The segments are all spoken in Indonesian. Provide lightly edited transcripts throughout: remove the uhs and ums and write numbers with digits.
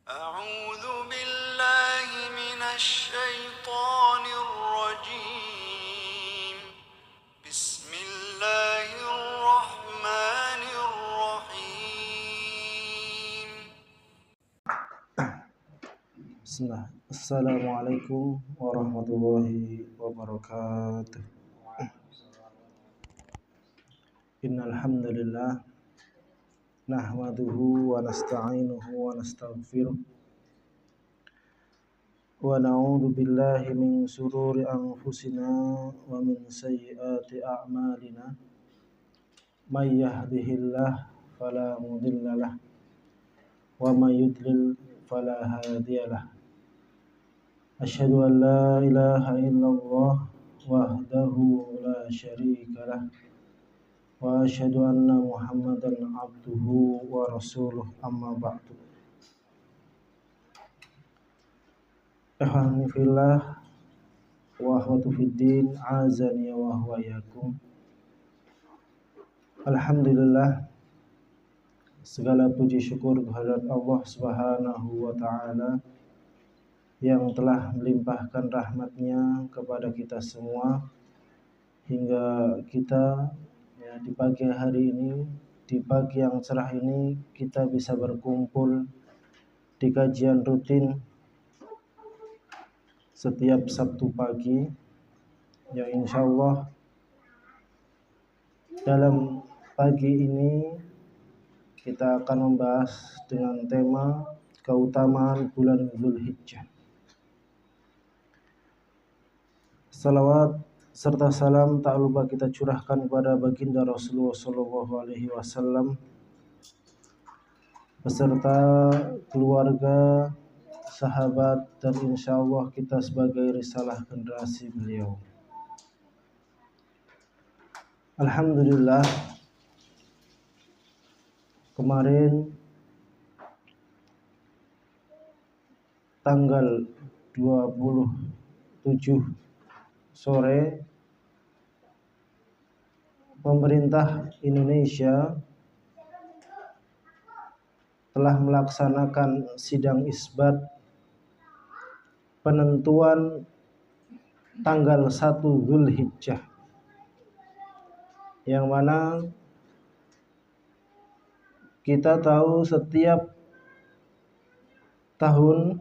أعوذ بالله من الشيطان الرجيم بسم الله الرحمن الرحيم Bismillah. Assalamualaikum warahmatullahi wabarakatuh. Innal hamdalillah nahmaduhu wa nasta'inuhu wa nastaghfiruh wa na'udzu billahi min shururi anfusina wa min sayyiati a'malina. May yahdihillahu fala mudhillalah wa may yudlil fala hadiyalah. Asyhadu an la ilaha illallah wahdahu la syarika lah wa asyhadu anna Muhammadan abduhu wa rasuluh, amma ba'du. Ikhwani fillah wa akhwatu fiddin, azani wa huwa yakum. Alhamdulillah, segala puji syukur kehadirat Allah Subhanahu wa taala yang telah melimpahkan rahmatnya kepada kita semua hingga kita di pagi hari ini, di pagi yang cerah ini, kita bisa berkumpul di kajian rutin setiap Sabtu pagi, yang insya Allah dalam pagi ini kita akan membahas dengan tema keutamaan bulan Dzulhijjah. Salawat serta salam tak lupa kita curahkan kepada baginda Rasulullah SAW beserta keluarga, sahabat, dan insya Allah kita sebagai risalah generasi beliau. Alhamdulillah, kemarin tanggal 27 sore pemerintah Indonesia telah melaksanakan sidang isbat penentuan tanggal 1 Dzulhijjah, yang mana kita tahu setiap tahun,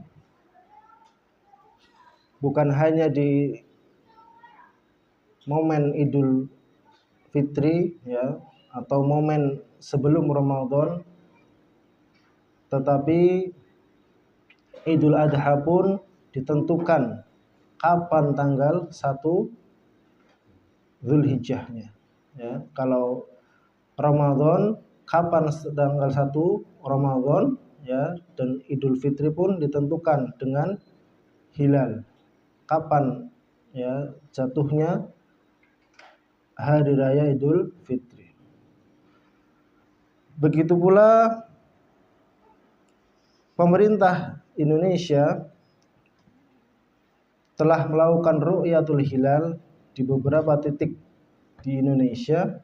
bukan hanya di momen Idul Fitri atau momen sebelum Ramadan, tetapi Idul Adha pun ditentukan kapan tanggal 1 Dzulhijjahnya. Kalau Ramadan kapan tanggal 1 Ramadan, dan Idul Fitri pun ditentukan dengan hilal, kapan jatuhnya hari raya Idul Fitri. Begitu pula pemerintah Indonesia telah melakukan ru'yatul hilal di beberapa titik di Indonesia,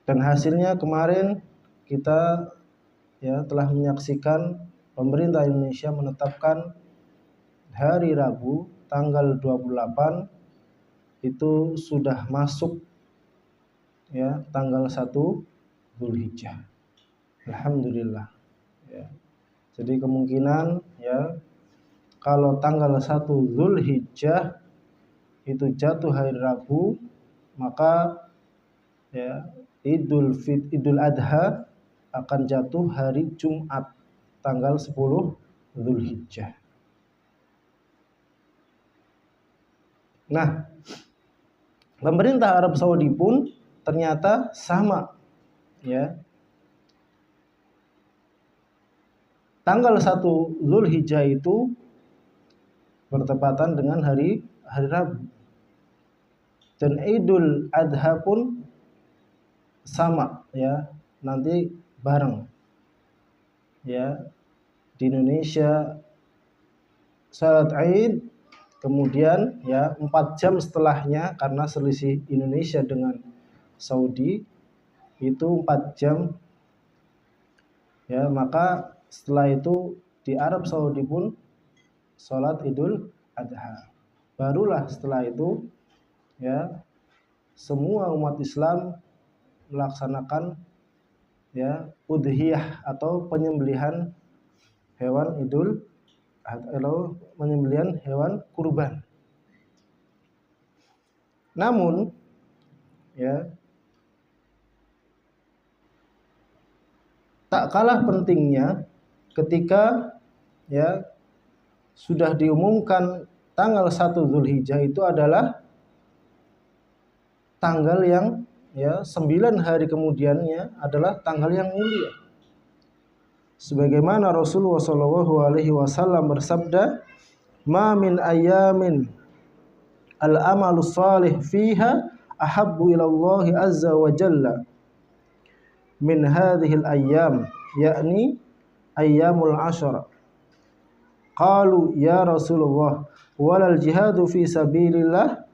dan hasilnya kemarin kita telah menyaksikan pemerintah Indonesia menetapkan hari Rabu tanggal 28 itu sudah masuk tanggal 1 Dzulhijjah. Alhamdulillah. Jadi kemungkinan kalau tanggal 1 Dzulhijjah itu jatuh hari Rabu, maka Idul Adha akan jatuh hari Jumat tanggal 10 Dzulhijjah. Nah, pemerintah Arab Saudi pun ternyata sama, tanggal 1 Dzulhijjah itu bertepatan dengan hari Rabu. Dan Idul Adha pun sama, nanti bareng. Di Indonesia salat Id, kemudian 4 jam setelahnya, karena selisih Indonesia dengan Saudi itu 4 jam, maka Setelah itu di Arab Saudi pun sholat Idul Adha. Barulah setelah itu ya semua umat Islam melaksanakan ya udhiyah atau penyembelihan hewan Idul Adha, penyembelihan hewan kurban. Namun ya tak kalah pentingnya ketika ya sudah diumumkan tanggal 1 Zulhijjah itu adalah tanggal yang ya 9 hari kemudiannya adalah tanggal yang mulia. Sebagaimana Rasulullah SAW bersabda, "Ma min ayamin al-amalu salih fiha ahabbu ila Allah azza wa jalla min hadhil ayyam, yakni ayyamul ashara." Qalu ya Rasulullah, walal jihadu fi sabilillah?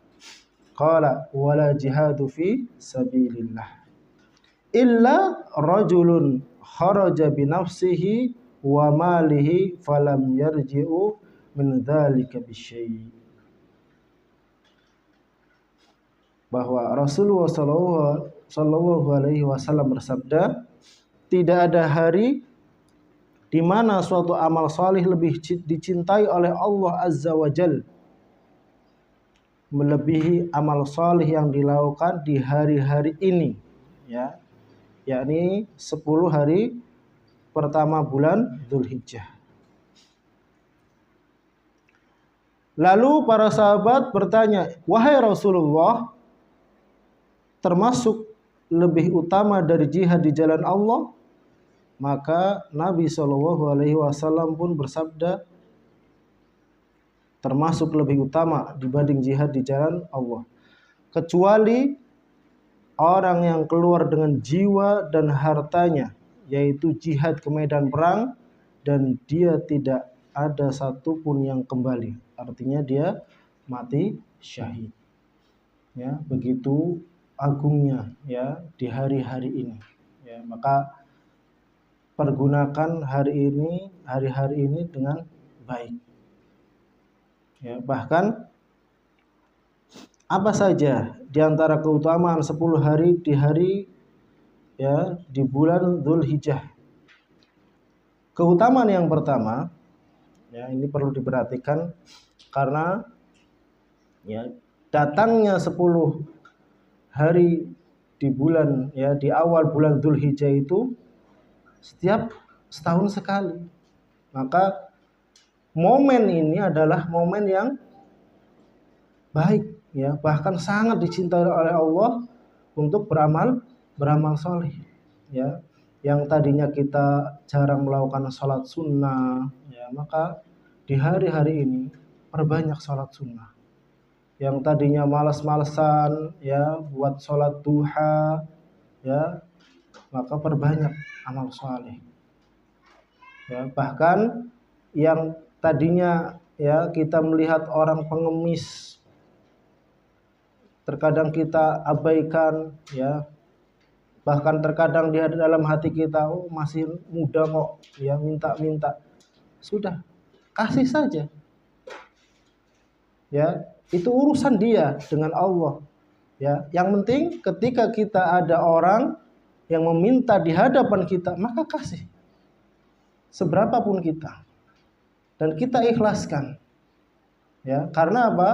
Qala wala jihadu fi sabilillah illa rajulun kharaja bi nafsihi wa malihi falam yarji'u min dzalika bisyai. Bahwa Rasulullah sallallahu alaihi wasallam bersabda, tidak ada hari di mana suatu amal salih lebih dicintai oleh Allah Azza wa Jalla melebihi amal salih yang dilakukan di hari-hari ini, ya, yakni 10 hari pertama bulan Dzulhijjah. Lalu para sahabat bertanya, wahai Rasulullah, termasuk lebih utama dari jihad di jalan Allah? Maka Nabi SAW pun bersabda, termasuk lebih utama dibanding jihad di jalan Allah, kecuali orang yang keluar dengan jiwa dan hartanya, yaitu jihad ke medan perang, dan dia tidak ada satupun yang kembali. Artinya dia mati syahid. Ya, begitu agungnya ya di hari-hari ini. Ya, maka pergunakan hari-hari ini dengan baik. Ya, bahkan apa saja di antara keutamaan 10 hari di bulan Dzulhijjah. Keutamaan yang pertama, ya ini perlu diperhatikan karena ya datangnya 10 hari di bulan ya di awal bulan Dzulhijjah itu setiap setahun sekali. Maka momen ini adalah momen yang baik ya, bahkan sangat dicintai oleh Allah untuk beramal soleh ya. Yang tadinya kita jarang melakukan sholat sunnah ya, maka di hari-hari ini perbanyak sholat sunnah. Yang tadinya malas-malesan ya buat sholat duha ya, maka perbanyak amal soleh ya. Bahkan yang tadinya ya kita melihat orang pengemis, terkadang kita abaikan ya, bahkan terkadang di dalam hati kita, oh masih muda kok ya, minta-minta, sudah kasih saja ya, itu urusan dia dengan Allah ya. Yang penting ketika kita ada orang yang meminta di hadapan kita, maka kasih seberapapun kita, dan kita ikhlaskan ya. Karena apa?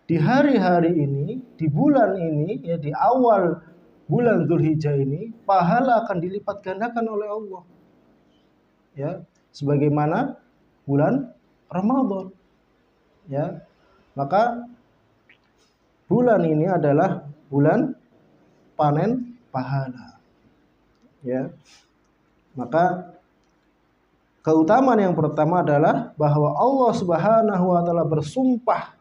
Di hari-hari ini, di bulan ini ya, di awal bulan Dzulhijjah ini, pahala akan dilipat gandakan oleh Allah ya, sebagaimana bulan Ramadan ya. Maka bulan ini adalah bulan panen pahala ya. Maka keutamaan yang pertama adalah bahwa Allah Subhanahu wa taala bersumpah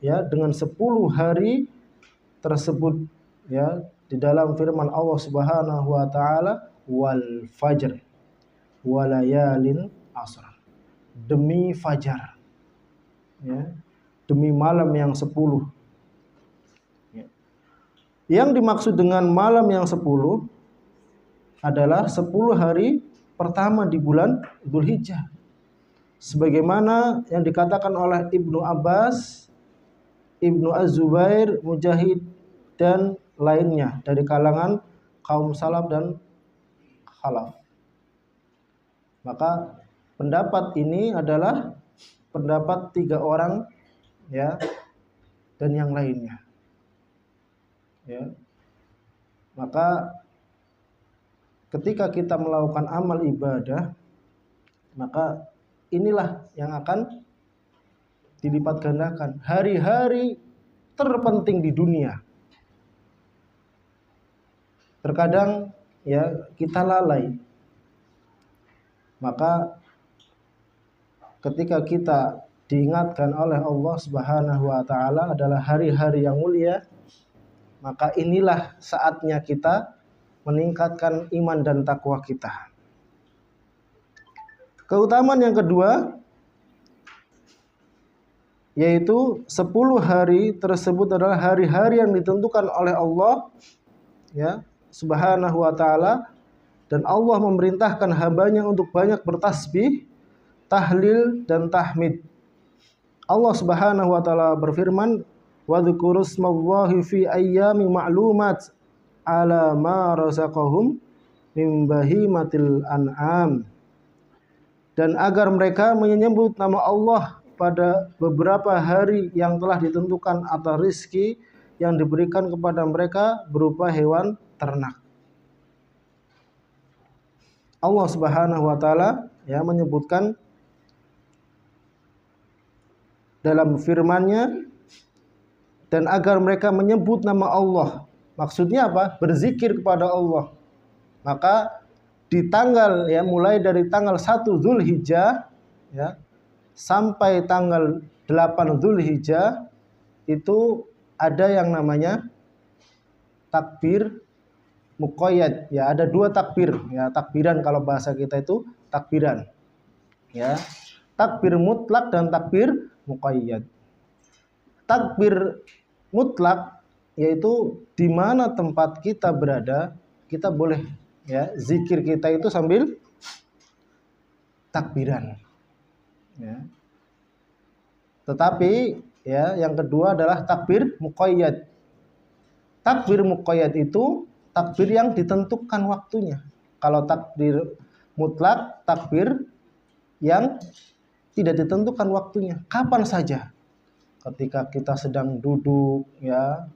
ya dengan 10 hari tersebut ya, di dalam firman Allah Subhanahu wa taala, wal fajr walayalin asr, demi fajar ya, demi malam yang 10 ya. Yang dimaksud dengan malam yang 10 adalah 10 hari pertama di bulan Dzulhijjah. Sebagaimana yang dikatakan oleh Ibnu Abbas, Ibnu Az-Zubair, Mujahid dan lainnya dari kalangan kaum salaf dan khalaf. Maka pendapat ini adalah pendapat 3 orang ya dan yang lainnya. Ya. Maka ketika kita melakukan amal ibadah, maka inilah yang akan dilipat gandakan. Hari-hari terpenting di dunia. Terkadang ya kita lalai. Maka ketika kita diingatkan oleh Allah Subhanahu wa taala adalah hari-hari yang mulia, maka inilah saatnya kita meningkatkan iman dan takwa kita. Keutamaan yang kedua yaitu 10 hari tersebut adalah hari-hari yang ditentukan oleh Allah ya Subhanahu wa taala, dan Allah memerintahkan hambanya untuk banyak bertasbih, tahlil dan tahmid. Allah Subhanahu wa taala berfirman, "Wa dzkurusmallahi fi ayyamin ma'lumat ala ma razaqahum min bahimatil an'am." Dan agar mereka menyebut nama Allah pada beberapa hari yang telah ditentukan atas rizki yang diberikan kepada mereka berupa hewan ternak. Allah Subhanahu wa taala ya menyebutkan dalam firman-Nya, dan agar mereka menyebut nama Allah. Maksudnya apa? Berzikir kepada Allah. Maka di tanggal ya mulai dari tanggal 1 Dzulhijjah ya sampai tanggal 8 Dzulhijjah itu ada yang namanya takbir muqayyad ya, ada 2 takbir ya, takbiran kalau bahasa kita itu takbiran ya, takbir mutlak dan takbir muqayyad. Takbir mutlak yaitu di mana tempat kita berada kita boleh ya zikir kita itu sambil takbiran ya. Tetapi ya yang kedua adalah takbir muqayyad. Takbir muqayyad itu takbir yang ditentukan waktunya. Kalau takbir mutlak takbir yang tidak ditentukan waktunya, kapan saja. Ketika kita sedang duduk ya,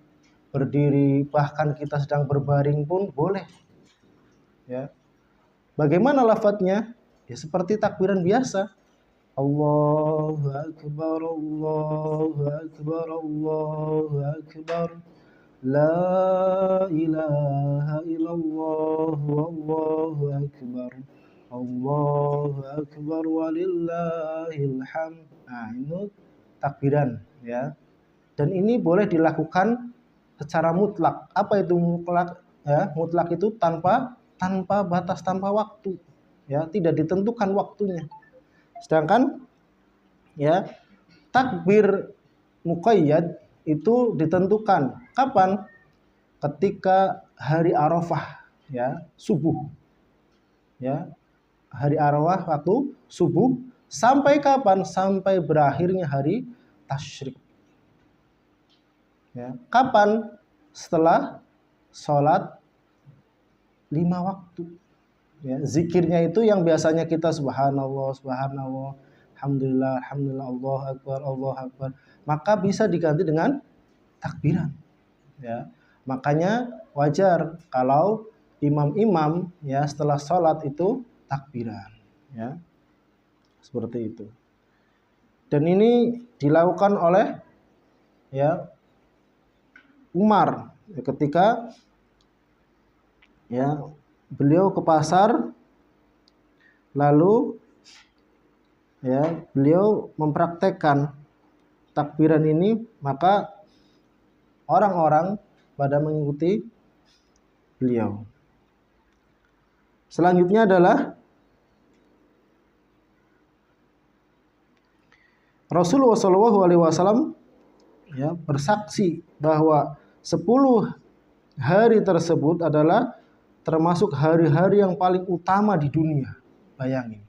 berdiri, bahkan kita sedang berbaring pun boleh. Ya. Bagaimana lafadznya? Ya seperti takbiran biasa. Allahu akbar, Allahu akbar, Allahu akbar. La ilaha illallah, wallahu akbar. Allahu akbar walillahil hamd. Nah, ini takbiran ya. Dan ini boleh dilakukan secara mutlak. Apa itu mutlak? Ya, mutlak itu tanpa batas, tanpa waktu. Ya, tidak ditentukan waktunya. Sedangkan ya, takbir muqayyad itu ditentukan kapan? Ketika hari Arafah ya, subuh. Ya. Hari Arafah waktu subuh sampai kapan? Sampai berakhirnya hari tasyrik. Ya. Kapan? Setelah sholat 5 waktu. Ya, zikirnya itu yang biasanya kita subhanallah, subhanallah, alhamdulillah, alhamdulillah, Allahu akbar, Allahu akbar. Maka bisa diganti dengan takbiran. Ya. Makanya wajar kalau imam-imam ya setelah sholat itu takbiran. Ya. Seperti itu. Dan ini dilakukan oleh ya Umar ya, ketika ya beliau ke pasar, lalu ya beliau mempraktekkan takbiran ini, maka orang-orang pada mengikuti beliau. Selanjutnya adalah Rasulullah SAW ya bersaksi bahwa 10 hari tersebut adalah termasuk hari-hari yang paling utama di dunia. Bayangin,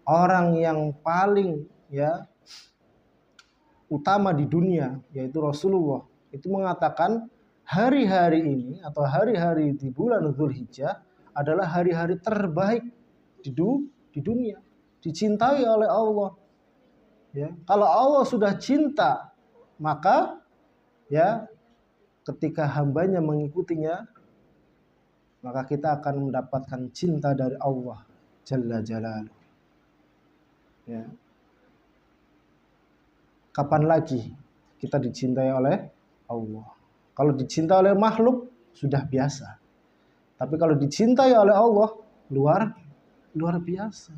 orang yang paling ya utama di dunia yaitu Rasulullah itu mengatakan hari-hari ini atau hari-hari di bulan Dzulhijjah adalah hari-hari terbaik di dunia, dicintai oleh Allah. Ya, kalau Allah sudah cinta, maka ya ketika hambanya mengikutinya, maka kita akan mendapatkan cinta dari Allah Jalla Jalaluhu. Ya. Kapan lagi kita dicintai oleh Allah? Kalau dicintai oleh makhluk sudah biasa. Tapi kalau dicintai oleh Allah luar biasa.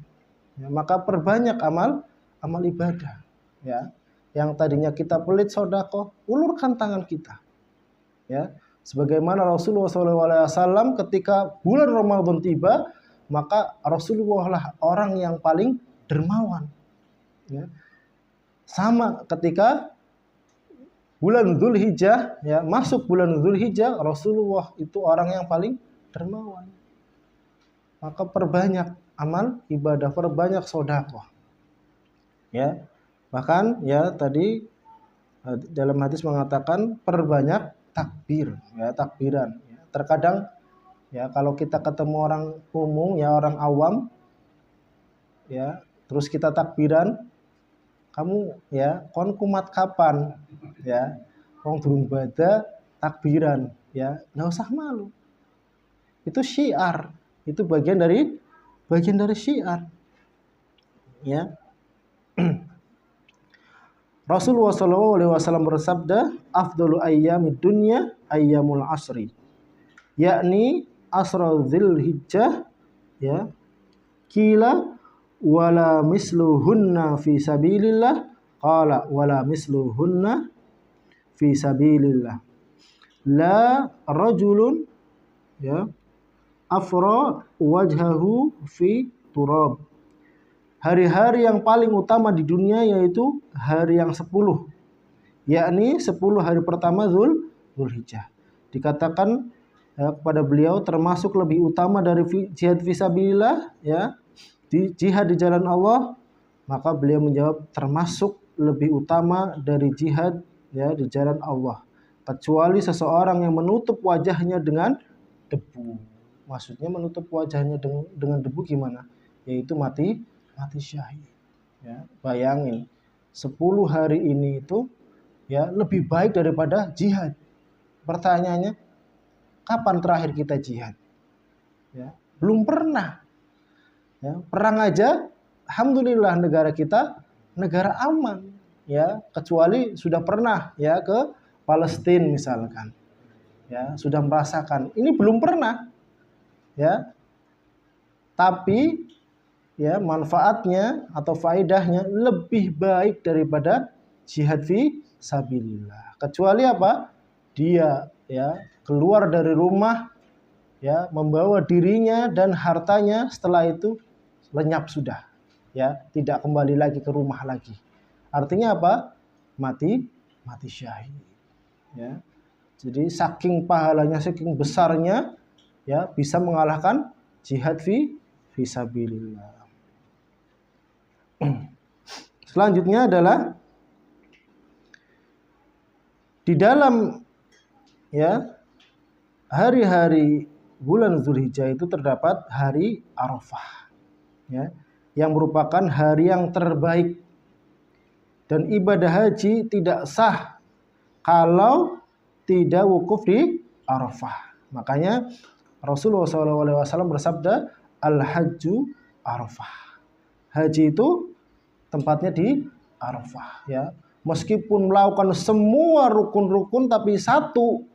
Ya, maka perbanyak amal ibadah. Ya, yang tadinya kita pelit sedekah, ulurkan tangan kita. Ya, sebagaimana Rasulullah SAW ketika bulan Ramadan tiba, maka Rasulullah lah orang yang paling dermawan. Ya. Sama ketika bulan Dzulhijjah, ya, masuk bulan Dzulhijjah, Rasulullah itu orang yang paling dermawan. Maka perbanyak amal ibadah, perbanyak sedekah. Ya. Bahkan ya tadi dalam hadis mengatakan perbanyak takbir, ya, takbiran. Ya. Terkadang ya kalau kita ketemu orang umum, ya orang awam, ya, terus kita takbiran, kamu ya kon kumat kapan, ya, wong durung bada takbiran, ya, nggak usah malu. Itu syiar, itu bagian dari syiar, ya. Rasulullah SAW bersabda, afdalu ayyamid dunya ayyamul asri, yakni asra Dzulhijjah, ya, kila wala misluhunna fi sabilillah, qala wala misluhunna fi sabilillah, la rajulun ya afra wajhahu fi turab. Hari-hari yang paling utama di dunia yaitu hari yang 10, yakni 10 hari pertama Dzulhijjah. Dikatakan ya, kepada beliau termasuk lebih utama dari jihad fisabilillah, ya, di jihad di jalan Allah, maka beliau menjawab termasuk lebih utama dari jihad ya di jalan Allah, kecuali seseorang yang menutup wajahnya dengan debu. Maksudnya menutup wajahnya dengan debu gimana? Yaitu mati syahid. Ya, bayangin 10 hari ini itu ya lebih baik daripada jihad. Pertanyaannya, kapan terakhir kita jihad? Ya, belum pernah. Ya, perang aja, alhamdulillah negara kita negara aman, ya, kecuali sudah pernah ya ke Palestina misalkan, ya, sudah merasakan. Ini belum pernah, ya, tapi ya manfaatnya atau faedahnya lebih baik daripada jihad fi sabilillah. Kecuali apa? Dia ya keluar dari rumah, ya, membawa dirinya dan hartanya, setelah itu lenyap sudah, ya, tidak kembali lagi ke rumah lagi. Artinya apa? Mati syahid, ya. Jadi saking pahalanya, saking besarnya, ya, bisa mengalahkan jihad fi sabilillah. Selanjutnya adalah di dalam ya hari-hari bulan Dzulhijjah itu terdapat hari Arafah, ya, yang merupakan hari yang terbaik, dan ibadah haji tidak sah kalau tidak wukuf di Arafah. Makanya Rasulullah SAW bersabda, al-hajju Arafah. Haji itu tempatnya di Arafah, ya. Meskipun melakukan semua rukun-rukun tapi satu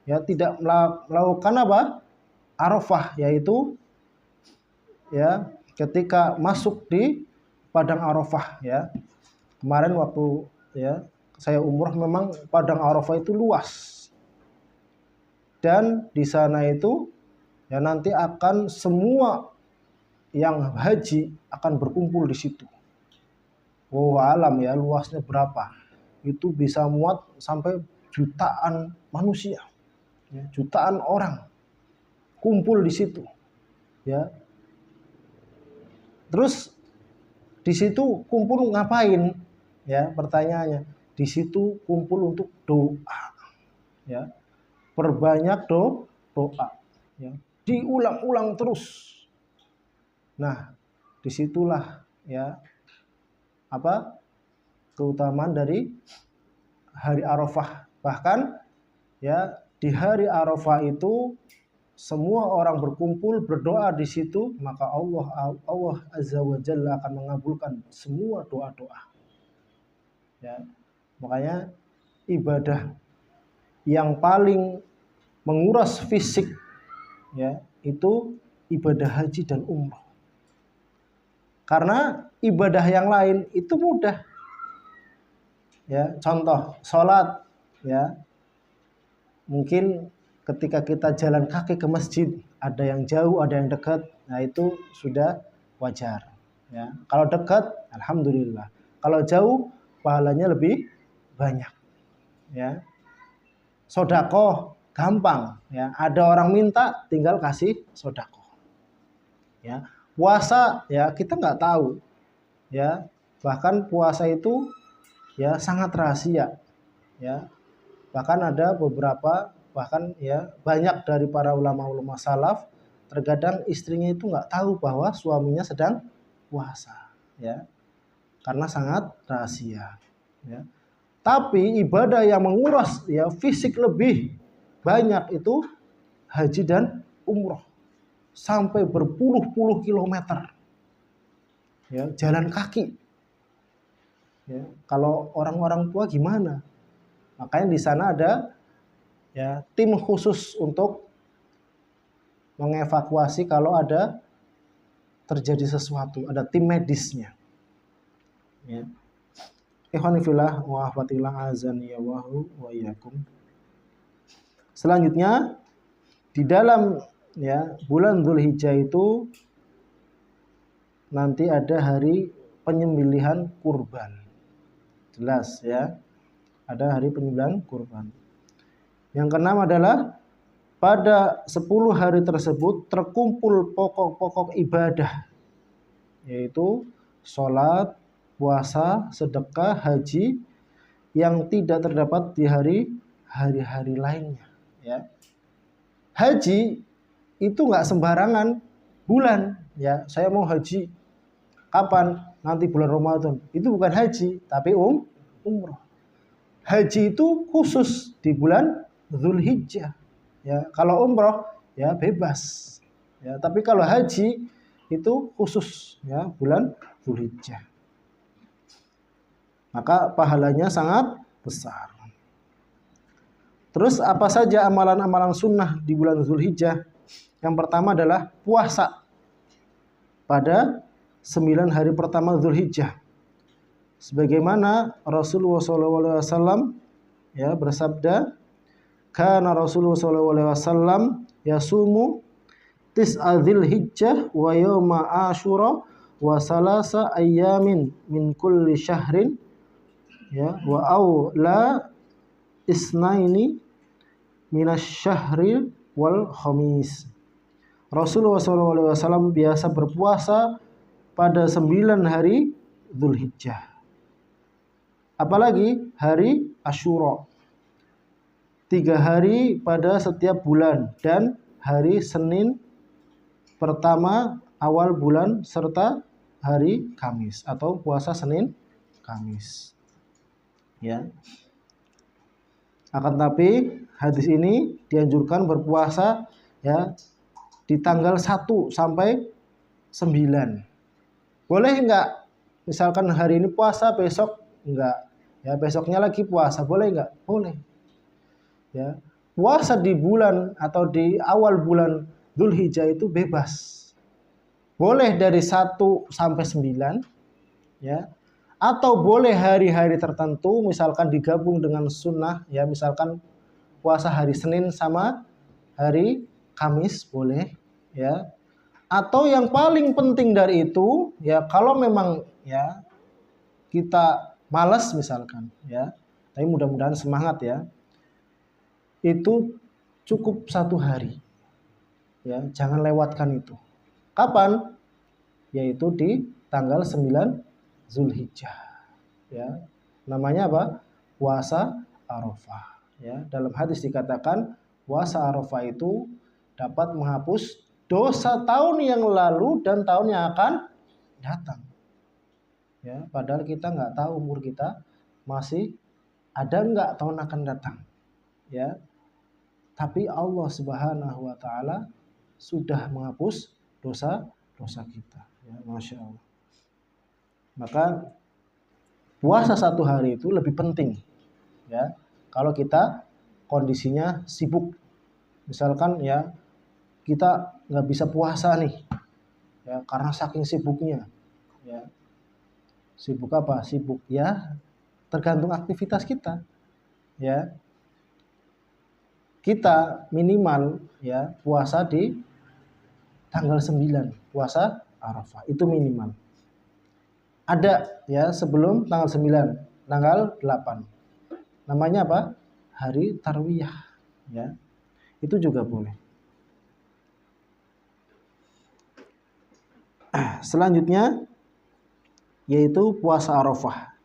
ya tidak melakukan apa? Arafah, yaitu ya ketika masuk di padang Arafah, ya. Kemarin waktu ya saya umrah, memang padang Arafah itu luas. Dan di sana itu ya nanti akan semua yang haji akan berkumpul di situ. Oh alam ya, luasnya berapa? Itu bisa muat sampai jutaan manusia, ya, jutaan orang kumpul di situ, ya. Terus di situ kumpul ngapain? Ya, pertanyaannya. Di situ kumpul untuk doa. Ya. Perbanyak doa. Ya. Diulang-ulang terus. Nah, disitulah ya apa keutamaan dari hari Arafah. Bahkan ya di hari Arafah itu semua orang berkumpul berdoa di situ, maka Allah Azza wa Jalla akan mengabulkan semua doa-doa. Ya. Makanya ibadah yang paling menguras fisik ya itu ibadah haji dan umrah. Karena ibadah yang lain itu mudah. Ya, contoh sholat ya. Mungkin ketika kita jalan kaki ke masjid, ada yang jauh, ada yang dekat. Nah, itu sudah wajar ya. Kalau dekat, alhamdulillah. Kalau jauh, pahalanya lebih banyak. Ya. Sodakoh gampang ya. Ada orang minta, tinggal kasih sodakoh. Ya. Puasa ya kita nggak tahu ya, bahkan puasa itu ya sangat rahasia ya, bahkan ada beberapa bahkan ya banyak dari para ulama-ulama salaf terkadang istrinya itu nggak tahu bahwa suaminya sedang puasa ya, karena sangat rahasia ya. Tapi ibadah yang menguras ya fisik lebih banyak itu haji dan umroh. Sampai berpuluh-puluh kilometer ya, jalan kaki ya. Kalau orang-orang tua gimana? Makanya di sana ada ya tim khusus untuk mengevakuasi kalau ada terjadi sesuatu, ada tim medisnya ya. Ikhwanifillah wa ahwatillah azani wa iyyakum. Selanjutnya di dalam ya bulan Dzulhijjah itu nanti ada hari penyembelihan kurban. Jelas ya. Ada hari penyembelihan kurban. Yang keenam adalah pada 10 hari tersebut terkumpul pokok-pokok ibadah, yaitu sholat, puasa, sedekah, haji yang tidak terdapat di hari-hari lainnya ya. Haji itu nggak sembarangan bulan ya, saya mau haji kapan? Nanti bulan Ramadan. Itu bukan haji tapi umroh. Haji itu khusus di bulan Dzulhijjah ya. Kalau umroh ya bebas ya, tapi kalau haji itu khusus ya bulan Dzulhijjah, maka pahalanya sangat besar. Terus apa saja amalan-amalan sunnah di bulan Dzulhijjah? Yang pertama adalah puasa pada 9 hari pertama Dzulhijjah. Sebagaimana Rasulullah SAW ya bersabda, kana Rasulullah SAW yasumu tis'a Dzulhijjah wa yauma Asyura wa salasa ayyamin min kulli syahrin ya wa aula isnaini minasy-syahri wal khamis. Rasulullah SAW biasa berpuasa pada 9 hari Dzulhijjah. Apalagi hari Asyura. 3 hari pada setiap bulan dan hari Senin pertama awal bulan serta hari Kamis atau puasa Senin Kamis. Ya. Akan tapi hadis ini dianjurkan berpuasa ya di tanggal 1 sampai 9. Boleh enggak? Misalkan hari ini puasa, besok enggak. Ya, besoknya lagi puasa, boleh enggak? Boleh. Ya. Puasa di bulan atau di awal bulan Dzulhijjah itu bebas. Boleh dari 1 sampai 9 ya. Atau boleh hari-hari tertentu, misalkan digabung dengan sunnah ya, misalkan puasa hari Senin sama hari Kamis boleh ya. Atau yang paling penting dari itu ya, kalau memang ya kita malas misalkan ya, tapi mudah-mudahan semangat ya, itu cukup 1 hari ya, jangan lewatkan itu. Kapan? yaitu di tanggal 9 Zulhijjah. Ya. Namanya apa? Puasa Arafah. Ya. Dalam hadis dikatakan puasa Arafah itu dapat menghapus dosa tahun yang lalu dan tahun yang akan datang. Ya, padahal kita nggak tahu umur kita masih ada nggak tahun akan datang. Ya, tapi Allah Subhanahu wa Ta'ala sudah menghapus dosa-dosa kita. Ya, Masya Allah. Maka puasa 1 hari itu lebih penting. Ya, kalau kita kondisinya sibuk, misalkan ya kita nggak bisa puasa nih, ya karena saking sibuknya. Ya, sibuk apa? Sibuk ya tergantung aktivitas kita. Ya, kita minimal ya puasa di tanggal 9, puasa Arafah itu minimal. Ada ya sebelum tanggal 9, tanggal 8. Namanya apa? Hari Tarwiyah. Ya, itu juga boleh. Selanjutnya yaitu puasa Arafah.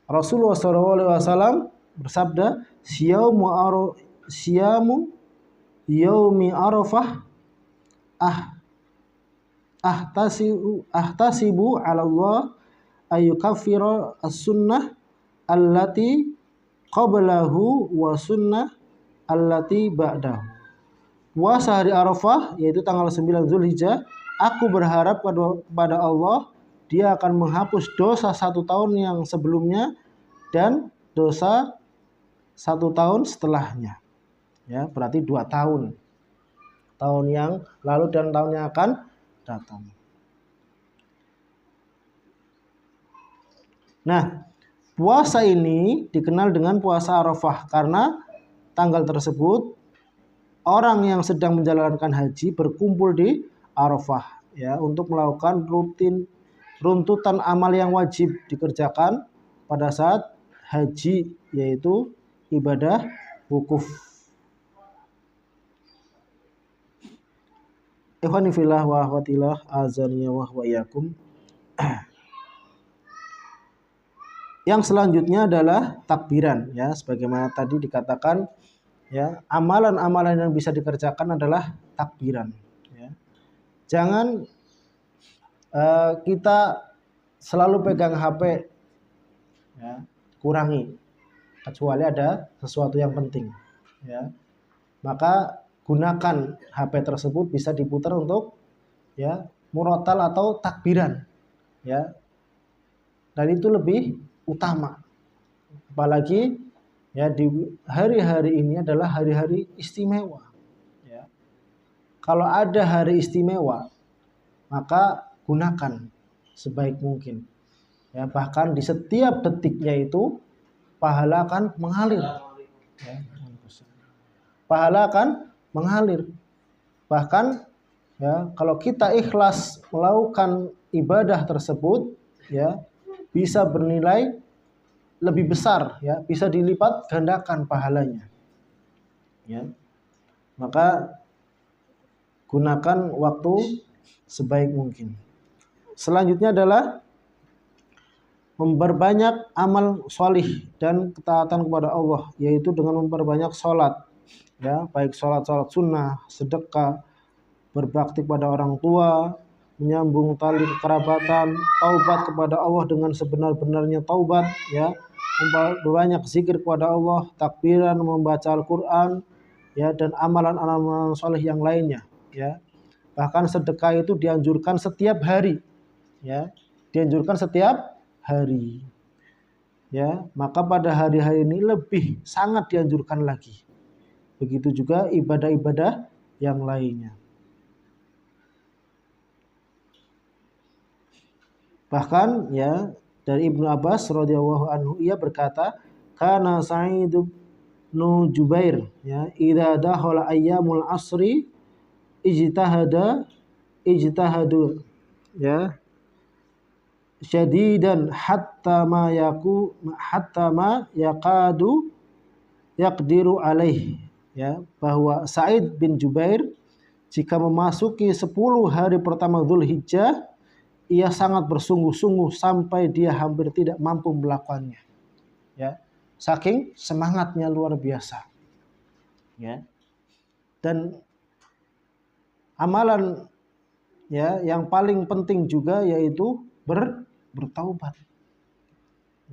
Rasulullah SAW bersabda, Siyamu yaumi Arafah ahtasibu 'ala Allah ayyukaffira as-sunnah allati qablahu wa sunnah allati ba'dahu. Puasa hari Arafah yaitu tanggal 9 Zulhijjah, aku berharap pada Allah Dia akan menghapus dosa 1 tahun yang sebelumnya dan dosa 1 tahun setelahnya. Ya, berarti 2 tahun. Tahun yang lalu dan tahun yang akan datang. Nah, puasa ini dikenal dengan puasa Arafah karena tanggal tersebut orang yang sedang menjalankan haji berkumpul di Arafah ya untuk melakukan runtutan amal yang wajib dikerjakan pada saat haji, yaitu ibadah wukuf. Ikhwani fillah wa akhwatillah azaniya wa iyyakum. Yang selanjutnya adalah takbiran ya, sebagaimana tadi dikatakan ya, amalan-amalan yang bisa dikerjakan adalah takbiran ya. Jangan kita selalu pegang HP ya, kurangi kecuali ada sesuatu yang penting ya. Maka gunakan HP tersebut bisa diputar untuk ya murotal atau takbiran ya. Dan itu lebih utama. Apalagi ya di hari-hari ini adalah hari-hari istimewa ya. Kalau ada hari istimewa maka gunakan sebaik mungkin ya, bahkan di setiap detiknya itu pahala akan mengalir ya. Pahala akan mengalir. Bahkan ya kalau kita ikhlas melakukan ibadah tersebut ya bisa bernilai lebih besar ya, bisa dilipat gandakan pahalanya. Ya. Maka gunakan waktu sebaik mungkin. Selanjutnya adalah memperbanyak amal solih dan ketaatan kepada Allah, yaitu dengan memperbanyak sholat ya, baik sholat sunnah, sedekah, berbakti pada orang tua, menyambung tali kekerabatan, taubat kepada Allah dengan sebenar-benarnya taubat ya, memperbanyak zikir kepada Allah, takbiran, membaca Al-Qur'an ya, dan amalan-amalan soleh yang lainnya ya. Bahkan sedekah itu dianjurkan setiap hari ya, dianjurkan setiap hari ya. Maka pada hari-hari ini lebih sangat dianjurkan lagi. Begitu juga ibadah-ibadah yang lainnya. Bahkan ya dari Ibnu Abbas radhiyallahu anhu ia berkata, kana Sa'id bin Jubair ya, idza dakhala ayyamul asri ijtahadu ya syadidan hatta ma yaqadu yaqdiru alaih ya, bahwa Sa'id bin Jubair jika memasuki 10 hari pertama Dzulhijjah ia sangat bersungguh-sungguh sampai dia hampir tidak mampu melakukannya. Ya, saking semangatnya luar biasa. Ya. Dan amalan ya yang paling penting juga yaitu bertaubat.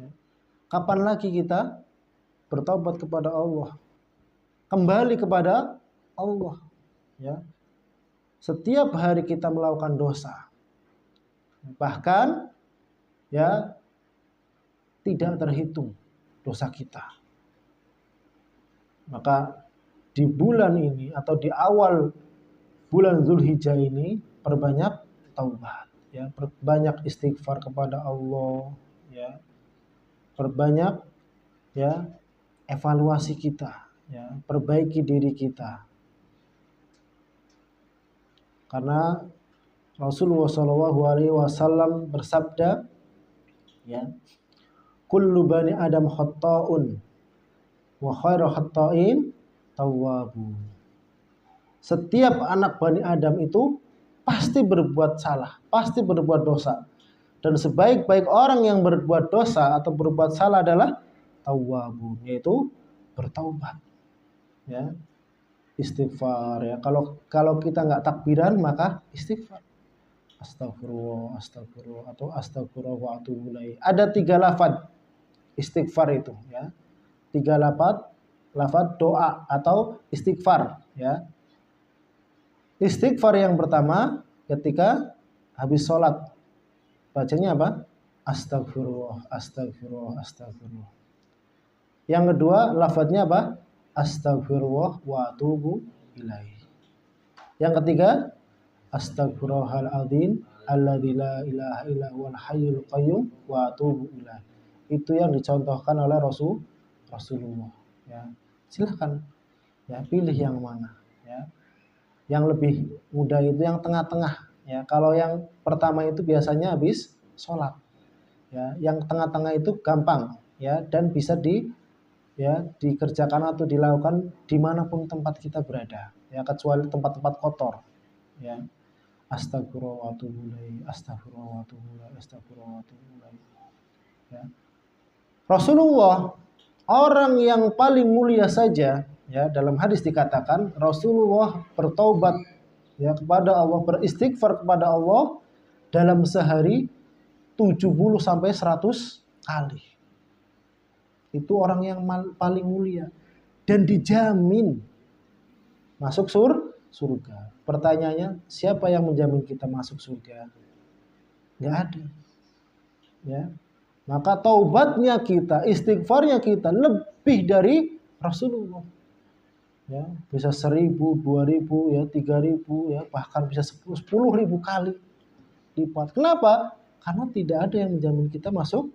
Ya. Kapan lagi kita bertaubat kepada Allah? Kembali kepada Allah. Ya. Setiap hari kita melakukan dosa. Bahkan ya tidak terhitung dosa kita. Maka di bulan ini atau di awal bulan Dzulhijjah ini perbanyak taubat, ya, perbanyak istighfar kepada Allah, ya, perbanyak ya evaluasi kita, ya, perbaiki diri kita. Karena Rasulullah SAW bersabda, ya, kullu bani Adam khatta'un wa khairu khatta'in tawwabun. Setiap anak Bani Adam itu pasti berbuat salah, pasti berbuat dosa. Dan sebaik-baik orang yang berbuat dosa atau berbuat salah adalah tawwabun, yaitu bertaubat. Ya. Istighfar, ya. Kalau kita nggak takbiran maka istighfar. Astagfirullah, astagfirullah, atau astagfirullah wa atubu ilaih. Ada 3 lafaz istighfar itu, ya. 3 lafaz doa atau istighfar, ya. Istighfar yang pertama ketika habis sholat, bacanya apa? Astagfirullah, astagfirullah, astagfirullah. Yang kedua lafaznya apa? Astagfirullah wa atubu ilaih. Yang ketiga, astagfirullahaladzim alladzi la ilaha illa huwal hayyul qayyum wa atubu ilaih. Itu yang dicontohkan oleh Rasulullah, ya. Silahkan, ya, pilih yang mana, ya. Yang lebih mudah itu yang tengah-tengah, ya. Kalau yang pertama itu biasanya habis sholat, ya. Yang tengah-tengah itu gampang, ya, dan bisa dikerjakan atau dilakukan dimanapun tempat kita berada, ya, kecuali tempat-tempat kotor, ya. Astagfirullah wa atubu ilaih, astagfirullah wa atubu ilaih, astagfirullah wa atubu ilaih, ya. Rasulullah, orang yang paling mulia saja, ya, dalam hadis dikatakan Rasulullah bertaubat, ya, kepada Allah, beristighfar kepada Allah dalam sehari 70 sampai 100 kali. Itu orang yang paling mulia dan dijamin masuk surga. Pertanyaannya, siapa yang menjamin kita masuk surga? Nggak ada, ya. Maka taubatnya kita, istighfarnya kita lebih dari Rasulullah, ya. Bisa 1000, 2000, ya, 3000, ya, bahkan bisa 10.000 kali lipat. Kenapa? Karena tidak ada yang menjamin kita masuk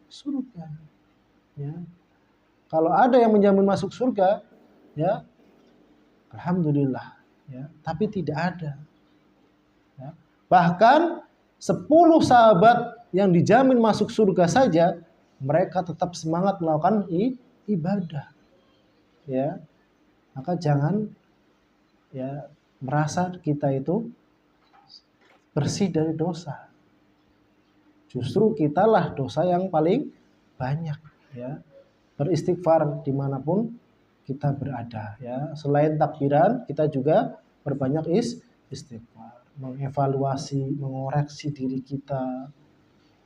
surga, ya. Kalau ada yang menjamin masuk surga, ya, alhamdulillah, ya, tapi tidak ada, ya. Bahkan 10 sahabat yang dijamin masuk surga saja, mereka tetap semangat melakukan ibadah, ya. Maka jangan, ya, merasa kita itu bersih dari dosa. Justru kitalah dosa yang paling banyak, ya. Beristighfar dimanapun kita berada, ya. Selain takbiran, kita juga berbanyak istighfar, mengevaluasi, mengoreksi diri kita,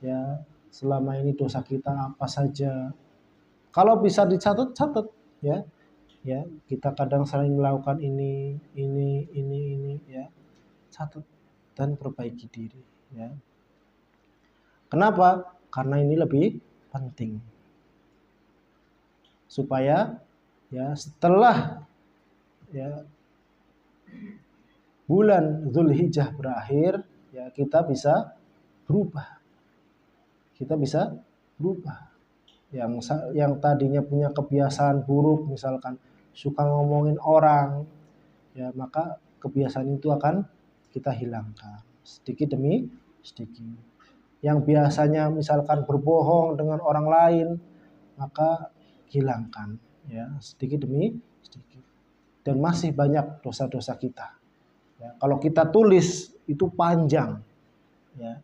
ya. Selama ini dosa kita apa saja. Kalau bisa dicatat, ya. Ya, kita kadang sering melakukan ini, ya. Catat dan perbaiki diri, ya. Kenapa? Karena ini lebih penting. Supaya, ya, setelah, ya, bulan Dzulhijjah berakhir, ya, kita bisa berubah. Kita bisa berubah. Yang tadinya punya kebiasaan buruk, misalkan suka ngomongin orang, ya, maka kebiasaan itu akan kita hilangkan sedikit demi sedikit. Yang biasanya misalkan berbohong dengan orang lain, maka hilangkan, ya, sedikit demi sedikit. Dan masih banyak dosa-dosa kita, ya. Kalau kita tulis itu panjang, ya.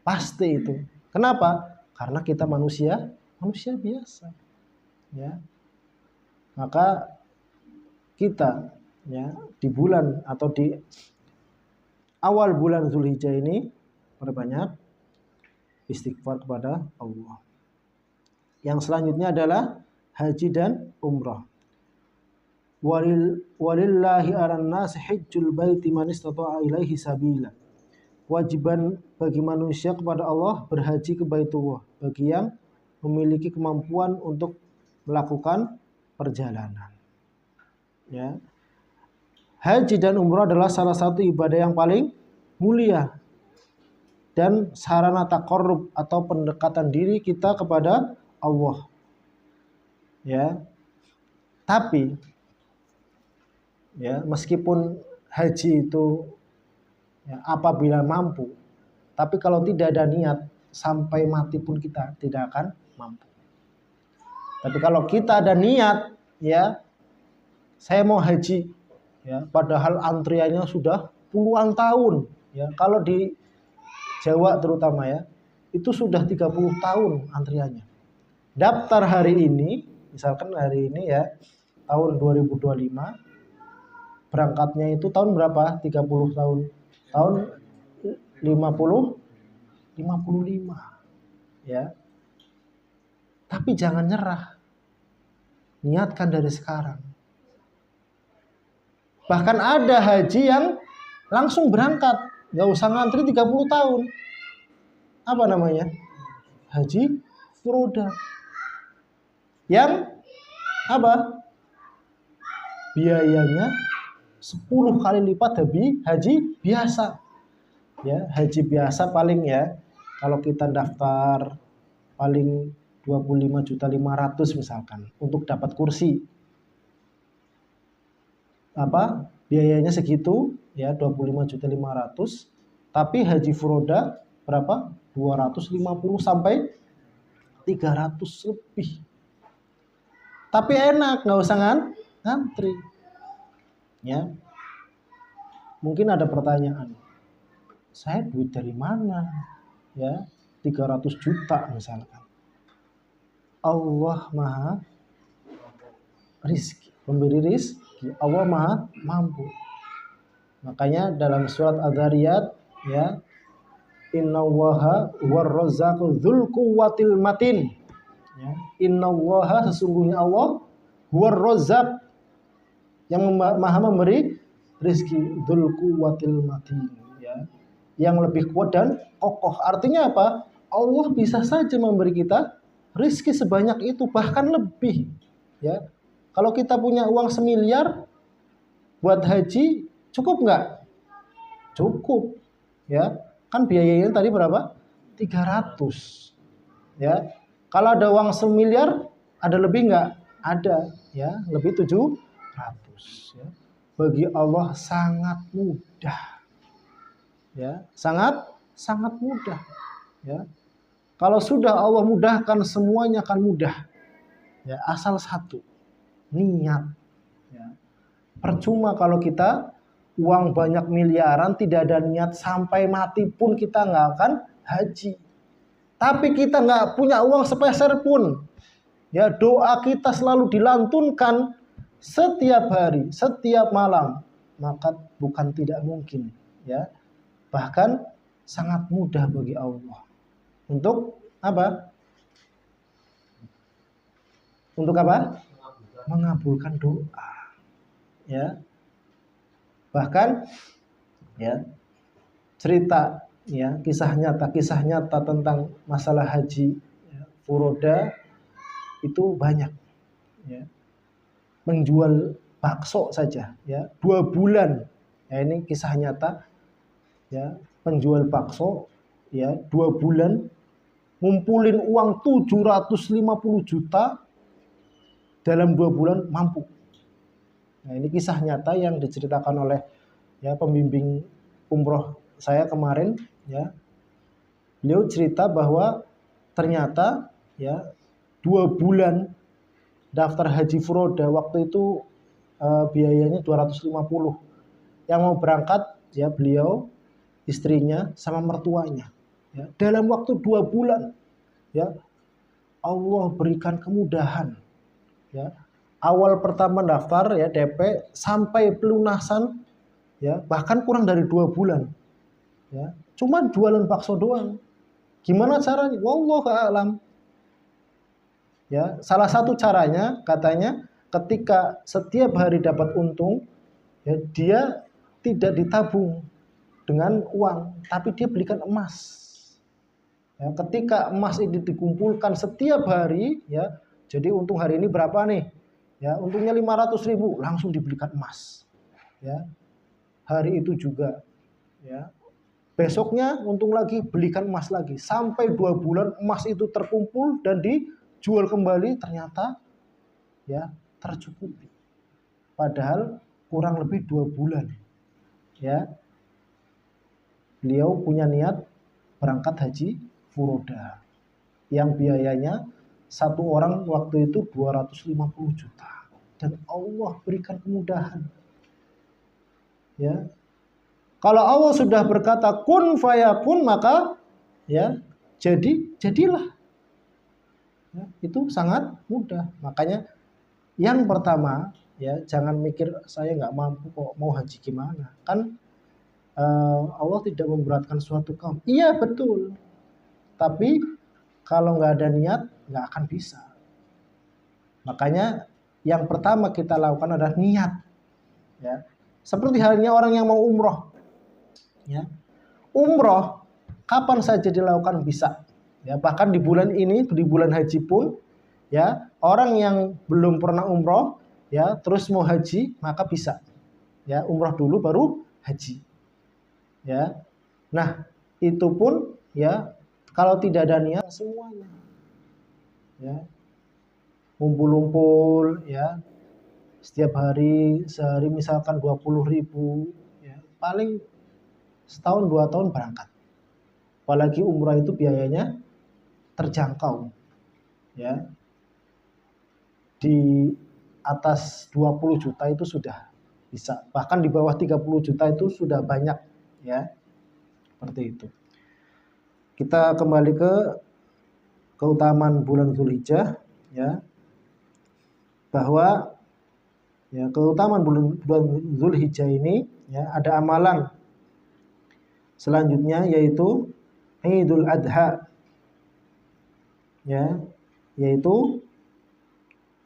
Pasti itu. Kenapa? Karena kita manusia biasa. Ya. Maka kita ya di bulan atau di awal bulan Zulhijjah ini perbanyak istighfar kepada Allah. Yang selanjutnya adalah haji dan umrah. Walillahi 'alan nasi hajjul baiti man istata'a ilaihi sabila. Kewajiban bagi manusia kepada Allah berhaji ke Baitullah bagi yang memiliki kemampuan untuk melakukan perjalanan. Ya. Haji dan umrah adalah salah satu ibadah yang paling mulia dan sarana taqarrub atau pendekatan diri kita kepada Allah. Ya. Tapi ya, meskipun haji itu ya, apabila mampu, tapi kalau tidak ada niat sampai mati pun kita tidak akan mampu. Tapi kalau kita ada niat, ya, saya mau haji, ya, padahal antriannya sudah puluhan tahun, ya. Kalau di Jawa terutama ya, itu sudah 30 tahun antriannya. Daftar hari ini, misalkan hari ini ya, tahun 2025, berangkatnya itu tahun berapa? 30 tahun. Tahun 55 ya. Tapi jangan nyerah. Niatkan dari sekarang. Bahkan ada haji yang langsung berangkat, nggak usah ngantri 30 tahun. Apa namanya? Haji furoda. Yang apa? Biayanya 10 kali lipat haji biasa. Ya, haji biasa paling ya kalau kita daftar paling 25.500.000 misalkan untuk dapat kursi. Apa? Biayanya segitu ya 25.500.000, tapi haji furoda berapa? 250 sampai 300 lebih. Tapi enak, nggak usah ngantri. Ya, mungkin ada pertanyaan, saya duit dari mana? Ya, 300 juta misalkan. Allah maha rizki, pemberi rizki. Allah maha mampu. Makanya dalam surat Adz-Dzariyat ya, innallaha huwar-razzaqu dzul quwwatil matin. Ya, innallaha sesungguhnya Allah huwar-razzaq yang maha memberi rizki, dzul quwwatil matin, ya, yang lebih kuat dan kokoh. Artinya apa? Allah bisa saja memberi kita rizki sebanyak itu, bahkan lebih. Ya, kalau kita punya uang 1 miliar buat haji, cukup nggak? Cukup. Ya, kan biayanya tadi berapa? 300. Ya, kalau ada uang 1 miliar, ada lebih nggak? Ada. Ya, lebih 700. Ya. Bagi Allah sangat mudah. Ya, sangat mudah. Ya. Kalau sudah Allah mudahkan, semuanya akan mudah. Ya, asal satu, niat. Ya. Percuma kalau kita uang banyak miliaran tidak ada niat, sampai mati pun kita nggak akan haji. Tapi kita nggak punya uang sepeser pun. Ya, doa kita selalu dilantunkan setiap hari, setiap malam, maka bukan tidak mungkin, ya, bahkan sangat mudah bagi Allah untuk apa? Untuk apa? Mengabulkan doa, ya. Bahkan, ya, cerita, ya, kisah nyata tentang masalah haji ya, furoda itu banyak, ya. Menjual bakso saja ya 2 bulan, ya, ini kisah nyata ya, penjual bakso ya 2 bulan ngumpulin uang 750 juta dalam 2 bulan mampu. Nah, ini kisah nyata yang diceritakan oleh ya pembimbing umroh saya kemarin ya. Beliau cerita bahwa ternyata ya 2 bulan daftar haji furoda waktu itu biayanya 250. Yang mau berangkat ya beliau, istrinya sama mertuanya. ya, dalam waktu 2 bulan, ya, Allah berikan kemudahan, ya. Awal pertama daftar, ya, DP sampai pelunasan, ya, bahkan kurang dari 2 bulan, ya. Cuman jualan bakso doang. Gimana caranya? Wallahu a'lam. Ya, salah satu caranya katanya ketika setiap hari dapat untung, ya, dia tidak ditabung dengan uang, tapi dia belikan emas. Ya, ketika emas ini dikumpulkan setiap hari, ya, jadi untung hari ini berapa nih? Ya, untungnya 500.000, langsung dibelikan emas. Ya, hari itu juga, ya. Besoknya untung lagi, belikan emas lagi. Sampai 2 bulan emas itu terkumpul dan dijual kembali, ternyata, ya, tercukupi. Padahal kurang lebih 2 bulan. Ya, beliau punya niat berangkat haji furoda yang biayanya satu orang waktu itu 250 juta, dan Allah berikan kemudahan. Ya, kalau Allah sudah berkata kun fayakun, maka, ya, jadilah. Ya, itu sangat mudah. Makanya yang pertama, ya, jangan mikir saya nggak mampu kok, mau haji gimana. Kan Allah tidak memberatkan suatu kaum. Iya betul. Tapi kalau nggak ada niat, nggak akan bisa. Makanya yang pertama kita lakukan adalah niat. Ya, seperti halnya orang yang mau umroh. Ya, umroh kapan saja dilakukan bisa. Ya, bahkan di bulan ini, di bulan haji pun, ya, orang yang belum pernah umroh, ya, terus mau haji, maka bisa. Ya, umroh dulu baru haji. Ya, nah itu pun, ya, kalau tidak ada niat semuanya, ya, ngumpul-ngumpul, ya, setiap hari sehari misalkan 20.000, ya, paling setahun 2 tahun berangkat. Apalagi umrah itu biayanya terjangkau, ya, di atas 20 juta itu sudah bisa, bahkan di bawah 30 juta itu sudah banyak, ya, seperti itu. Kita kembali ke keutamaan bulan Dzulhijjah, ya, bahwa, ya, keutamaan bulan Dzulhijjah ini, ya, ada amalan selanjutnya yaitu Idul Adha, ya, yaitu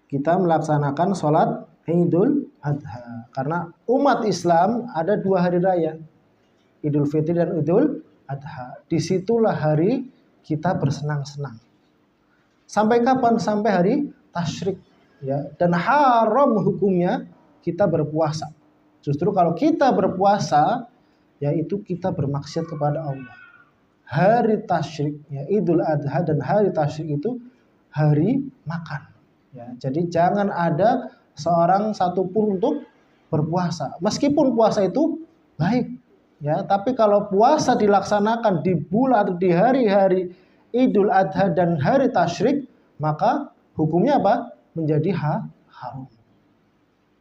kita melaksanakan sholat Idul Adha. Karena umat Islam ada 2 hari raya, Idul Fitri dan Idul Adha. Disitulah hari kita bersenang-senang. Sampai kapan? Sampai hari tasyrik, ya. Dan haram hukumnya kita berpuasa. Justru kalau kita berpuasa, yaitu kita bermaksiat kepada Allah. Hari tasyrik, ya, Idul Adha dan hari tasyrik itu hari makan. Ya, jadi jangan ada seorang satupun untuk berpuasa. Meskipun puasa itu baik, ya, tapi kalau puasa dilaksanakan di bulan atau di hari-hari Idul Adha dan hari tasyrik, maka hukumnya apa? Menjadi haram.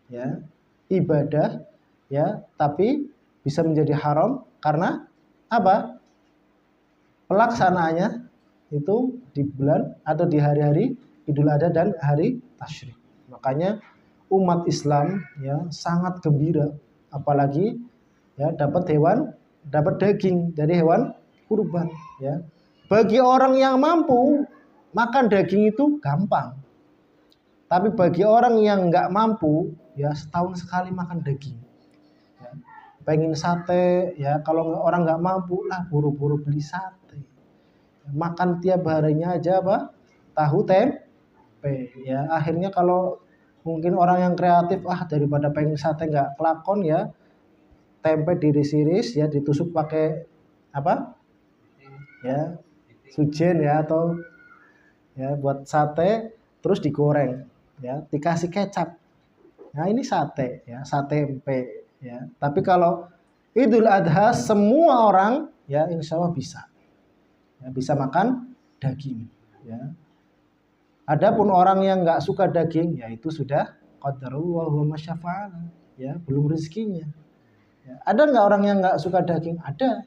Ya, ibadah, ya, tapi bisa menjadi haram karena apa? Pelaksanaannya itu di bulan atau di hari-hari Idul Adha dan hari tasyrik. Makanya umat Islam, ya, sangat gembira, apalagi, ya, dapat daging dari hewan kurban, ya. Bagi orang yang mampu, makan daging itu gampang. Tapi bagi orang yang nggak mampu, ya, setahun sekali makan daging. Ya. Pengen sate, ya, kalau orang nggak mampu lah buru-buru beli sate. Makan tiap harinya aja apa? Tahu tempe, ya. Akhirnya kalau mungkin orang yang kreatif, daripada pengen sate nggak kelakon, ya, tempe diiris-iris, ya, ditusuk pakai apa? Ya, sujen, ya, atau, ya, buat sate terus digoreng, ya, dikasih kecap. Nah, ini sate, ya, sate tempe, ya. Tapi kalau Idul Adha semua orang, ya, insya Allah bisa, ya, bisa makan daging, ya. Adapun orang yang nggak suka daging, ya, itu sudah qadarullah wa masyafa'ala, ya, belum rezekinya. Ya. Ada nggak orang yang nggak suka daging? Ada.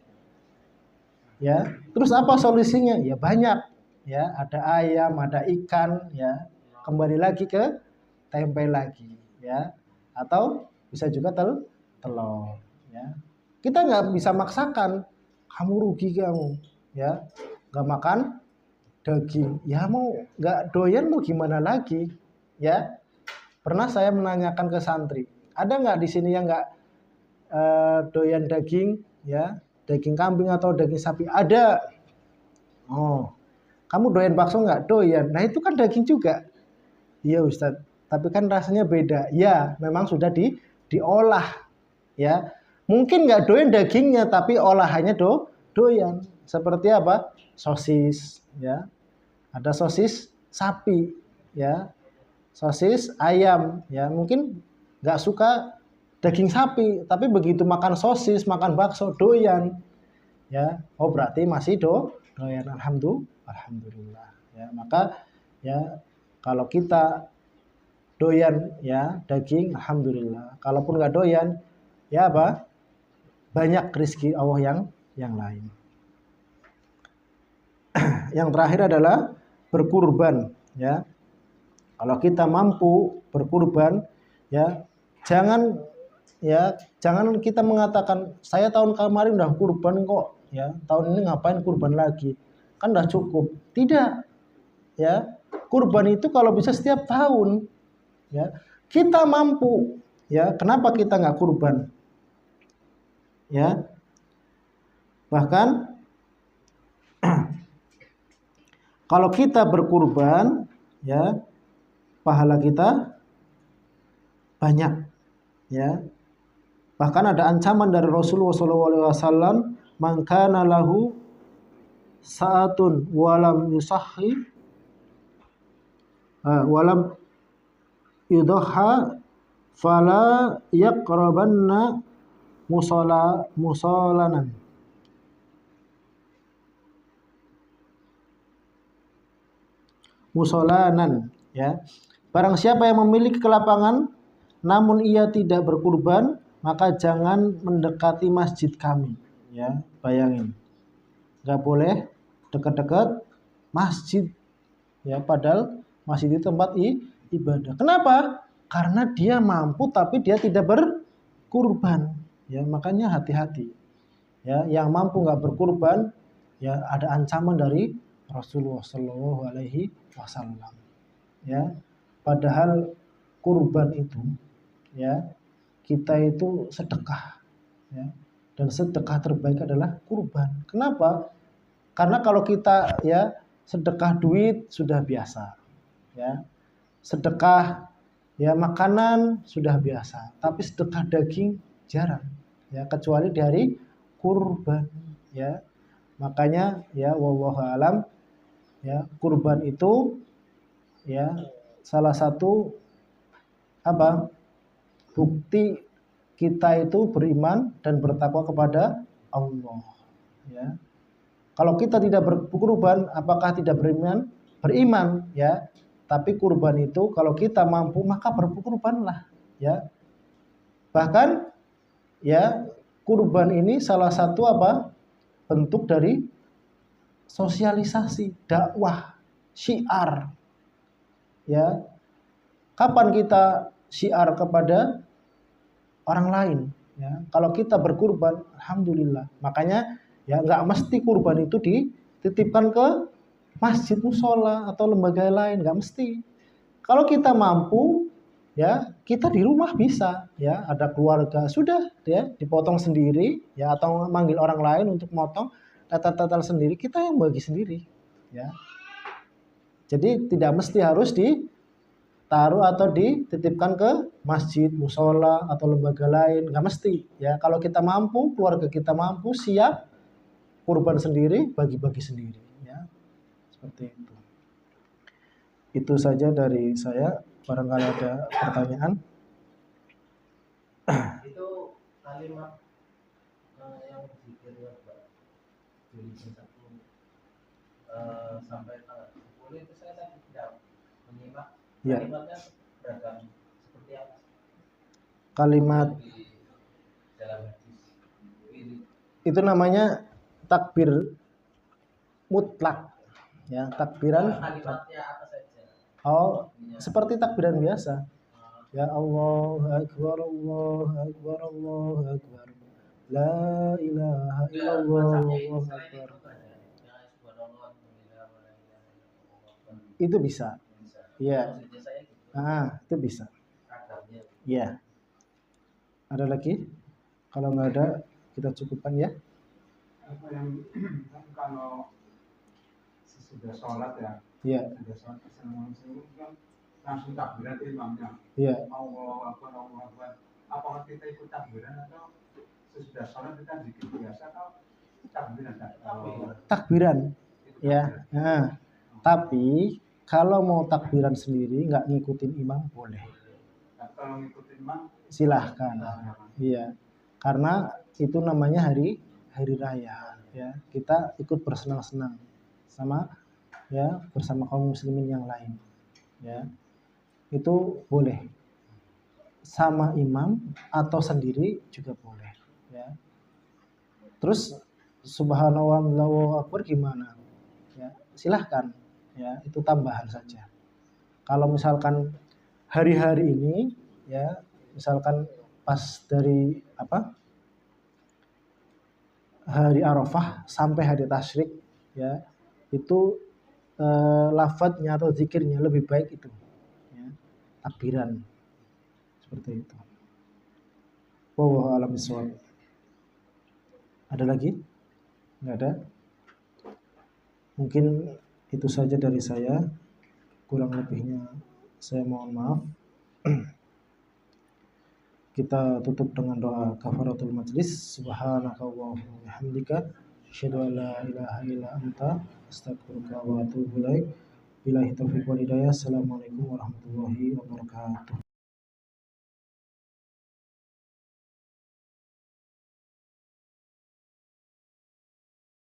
Ya, terus apa solusinya? Ya banyak. Ya, ada ayam, ada ikan, ya. Kembali lagi ke tempe lagi, ya. Atau bisa juga telur, ya. Kita nggak bisa maksakan, kamu rugi kamu, ya. Nggak makan daging, ya mau nggak doyan mau gimana lagi, ya. Pernah saya menanyakan ke santri, ada nggak di sini yang nggak doyan daging, ya, daging kambing atau daging sapi? Ada. Oh, kamu doyan bakso nggak? Doyan. Nah itu kan daging juga. Iya Ustadz, tapi kan rasanya beda. Ya, memang sudah diolah, ya. Mungkin nggak doyan dagingnya, tapi olahannya doyan. Seperti apa? Sosis, ya. Ada sosis sapi, ya. Sosis ayam, ya. Mungkin nggak suka daging sapi, tapi begitu makan sosis, makan bakso, doyan, ya. Oh berarti masih doyan. Alhamdulillah, ya. Maka ya kalau kita doyan ya daging, alhamdulillah. Kalaupun nggak doyan, ya apa? Banyak rezeki Allah yang lain. Yang terakhir adalah berkurban, ya. Kalau kita mampu berkurban, ya jangan kita mengatakan saya tahun kemarin udah kurban kok, ya. Tahun ini ngapain kurban lagi? Kan udah cukup. Tidak, ya. Kurban itu kalau bisa setiap tahun, ya. Kita mampu, ya. Kenapa kita nggak kurban? Ya. Bahkan kalau kita berkurban, ya, pahala kita banyak, ya. Bahkan ada ancaman dari Rasulullah SAW, man kana lahu sa'atun walam yusahhi walam yudhha fala yaqrabanna musolanan. Musolanan, ya. Barang siapa yang memiliki kelapangan namun ia tidak berkurban, maka jangan mendekati masjid kami, ya. Bayangin, nggak boleh dekat-dekat masjid, ya, padahal masjid itu tempat ibadah. Kenapa? Karena dia mampu tapi dia tidak berkurban, ya. Makanya hati-hati, ya. Yang mampu nggak berkurban, ya, ada ancaman dari Rasulullah Shallallahu Alaihi Wasallam, ya. Padahal kurban itu, ya, kita itu sedekah, ya, dan sedekah terbaik adalah kurban. Kenapa? Karena kalau kita, ya, sedekah duit sudah biasa, ya, sedekah, ya, makanan sudah biasa, tapi sedekah daging jarang, ya, kecuali di hari kurban, ya. Makanya, ya, wallahu alam, ya, kurban itu, ya, salah satu apa? Bukti kita itu beriman dan bertakwa kepada Allah, ya. Kalau kita tidak berkurban, apakah tidak beriman? Beriman, ya. Tapi kurban itu kalau kita mampu maka berkurbanlah, ya. Bahkan, ya, kurban ini salah satu apa? Bentuk dari sosialisasi, dakwah, syiar, ya. Kapan kita syiar kepada orang lain, ya? Kalau kita berkurban, alhamdulillah. Makanya, ya, nggak mesti kurban itu dititipkan ke masjid, musola atau lembaga lain, nggak mesti. Kalau kita mampu, ya, kita di rumah bisa, ya, ada keluarga sudah, ya, dipotong sendiri, ya, atau manggil orang lain untuk motong, tatal sendiri, kita yang bagi sendiri, ya. Jadi tidak mesti harus ditaruh atau dititipkan ke masjid, musola atau lembaga lain, nggak mesti, ya. Kalau kita mampu, keluarga kita mampu, siap kurban sendiri, bagi-bagi sendiri, ya. Seperti itu. Itu saja dari saya. Barangkali ada pertanyaan. Itu kalimat yang zikirnya Pak dari 1 sampai tanggal 10 itu saya tadi tidak menyimak, Ya. kalimatnya beragam seperti apa Kalimat di dalam hadis. itu namanya takbir mutlak. Ya, takbiran Kalimatnya apa saja? seperti takbiran biasa. Ya Allahu Akbar, Allahu Akbar, Allahu Akbar. La ilaha illallah, Allahu Akbar. Itu bisa. Iya. Itu bisa. Iya. Ada lagi? Kalau nggak ada, kita cukupkan ya. Apa yang kalau sesudah sholat ya? Iya. Sudah sholat Assalamualaikum kan langsung takbiran imamnya. Iya. Allahu Akbar, Allahu Akbar. Apakah kita ikut takbiran atau sesudah sholat kita zikir biasa atau takbiran? Takbiran. Ya. Nah, tapi kalau mau takbiran sendiri nggak ngikutin imam boleh. Kalau ngikutin imam silahkan. Iya. Karena itu namanya hari raya. Ya, kita ikut bersenang-senang sama ya bersama kaum muslimin yang lain. Ya, itu boleh. Sama imam atau sendiri juga boleh. Ya. Terus subhanallah Allahu akbar gimana? Ya, silahkan. Ya, itu tambahan saja. Kalau misalkan hari-hari ini ya, misalkan pas dari hari Arafah sampai hari tasyrik ya, itu lafadznya atau zikirnya lebih baik itu ya, takbiran seperti itu. Wallahu a'lam bishawab. Ada lagi? Nggak ada? Mungkin itu saja dari saya. Kurang lebihnya saya mohon maaf. Kita tutup dengan doa kafaratul majlis. Subhanakallahumma wa bihamdika asyhadu an la ilaha illa anta astaghfiruka wa atubu ilaik. Billahi taufiq wal hidayah. Assalamualaikum warahmatullahi wabarakatuh.